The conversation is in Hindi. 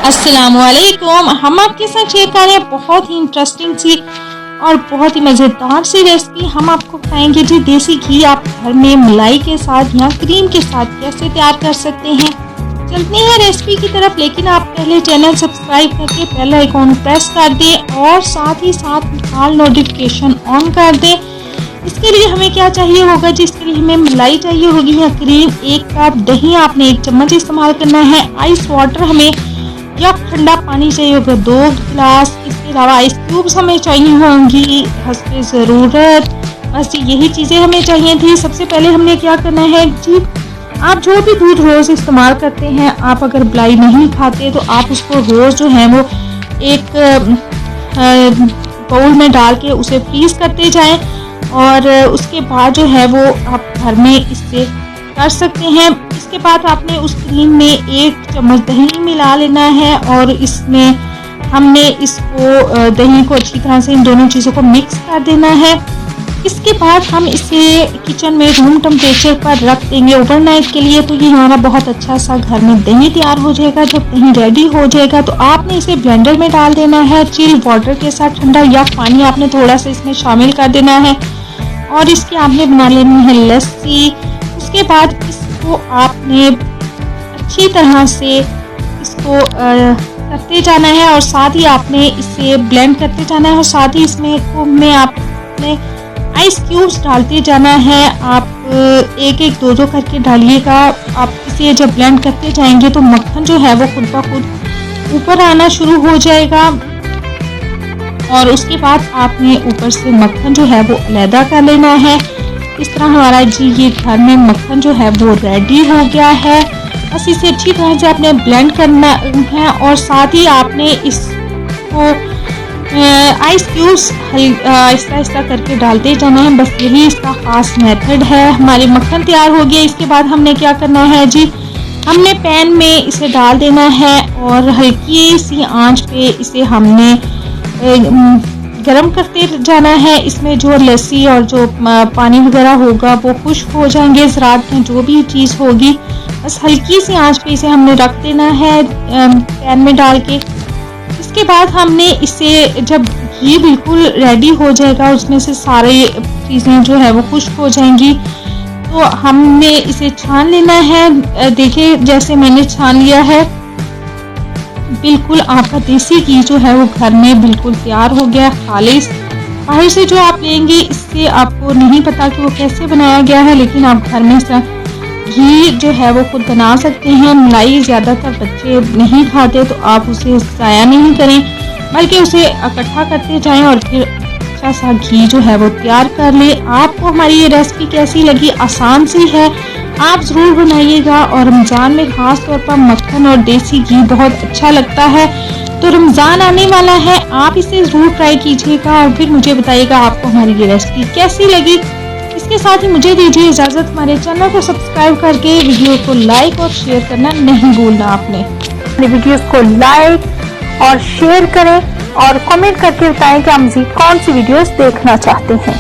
अस्सलामुअलैकुम। हम आपके साथ शेयर कर रहे हैं बहुत ही इंटरेस्टिंग सी और बहुत ही मज़ेदार सी रेसिपी। हम आपको बताएंगे जी देसी घी आप घर में मलाई के साथ या क्रीम के साथ कैसे तैयार कर सकते हैं। चलते हैं रेसिपी की तरफ, लेकिन आप पहले चैनल सब्सक्राइब करके बेल आइकॉन प्रेस कर दें और साथ ही साथ ऑल नोटिफिकेशन ऑन कर दें। इसके लिए हमें क्या चाहिए होगा जी, इसके लिए हमें मलाई चाहिए होगी या क्रीम, 1 कप दही आपने 1 चम्मच इस्तेमाल करना है। आइस वाटर हमें या ठंडा पानी चाहिए होगा 2 गिलास। इसके अलावा आइस क्यूब्स हमें चाहिए होंगी हस्बे ज़रूरत। बस यही चीज़ें हमें चाहिए थी। सबसे पहले हमने क्या करना है जी, आप जो भी दूध रोज़ इस्तेमाल करते हैं, आप अगर मलाई नहीं खाते तो आप उसको रोज़ जो है वो एक बाउल में डाल के उसे फ्रीज़ करते जाएं और उसके बाद जो है वो आप घर में इससे कर सकते हैं। इसके बाद आपने उस क्रीम में 1 चम्मच दही मिला लेना है और इसमें हमने इसको दही को अच्छी तरह से इन दोनों चीज़ों को मिक्स कर देना है। इसके बाद हम इसे किचन में रूम टेम्परेचर पर रख देंगे ओवरनाइट के लिए। तो ये हमारा बहुत अच्छा सा घर में दही तैयार हो जाएगा। जब दही रेडी हो जाएगा तो आपने इसे ब्लेंडर में डाल देना है चिल वाटर के साथ। ठंडा या पानी आपने थोड़ा सा इसमें शामिल कर देना है और इसकी आपने बना लेनी है लस्सी। उसके बाद इसको आपने अच्छी तरह से इसको करते जाना है और साथ ही आपने इसे ब्लेंड करते जाना है और साथ ही इसमें आपने आइस क्यूब्स डालते जाना है। आप एक 2 करके डालिएगा। आप इसे जब ब्लेंड करते जाएंगे तो मक्खन जो है वो खुद ब खुद ऊपर आना शुरू हो जाएगा और उसके बाद आपने ऊपर से मक्खन जो है वो अलहदा कर लेना है। इस तरह हमारा जी ये घर में मक्खन जो है वो रेडी हो गया है। बस इसे अच्छी तरह से आपने ब्लेंड करना है और साथ ही आपने इसको आइस क्यूब्स आहिस्ता आहिस्ता करके डालते जाना है। बस यही इसका ख़ास मेथड है। हमारी मक्खन तैयार हो गया। इसके बाद हमने क्या करना है जी, हमने पैन में इसे डाल देना है और हल्की सी आंच पे इसे हमने गरम करते जाना है। इसमें जो लस्सी और जो पानी वगैरह होगा वो खुश्क हो जाएंगे, ज़रात में जो भी चीज़ होगी। बस हल्की सी आंच पे इसे हमने रख देना है पैन में डाल के। इसके बाद हमने इसे जब घी बिल्कुल रेडी हो जाएगा, उसमें से सारी चीज़ें जो है वो खुश्क हो जाएंगी, तो हमने इसे छान लेना है। देखिए जैसे मैंने छान लिया है, बिल्कुल आपका देसी घी जो है वो घर में बिल्कुल तैयार हो गया खालिस। बाहर से जो आप लेंगे इससे आपको नहीं पता कि वो कैसे बनाया गया है, लेकिन आप घर में घी जो है वो खुद बना सकते हैं। मलाई ज़्यादातर बच्चे नहीं खाते तो आप उसे ज़ाया नहीं करें, बल्कि उसे इकट्ठा करते जाएं और फिर अच्छा सा घी जो है वो तैयार कर लें। आपको हमारी ये रेसिपी कैसी लगी? आसान सी है, आप ज़रूर बनाइएगा और रमज़ान में ख़ास तौर पर मक्खन और देसी घी बहुत अच्छा लगता है। तो रमज़ान आने वाला है, आप इसे ज़रूर ट्राई कीजिएगा और फिर मुझे बताइएगा आपको हमारी ये रेसिपी कैसी लगी। इसके साथ ही मुझे दीजिए इजाज़त। हमारे चैनल को सब्सक्राइब करके वीडियो को लाइक और शेयर करना नहीं भूलना। आपने अपने वीडियोस को लाइक और शेयर करें और कमेंट करके बताएं कि आप मज़ीद कौन सी वीडियोस देखना चाहते हैं।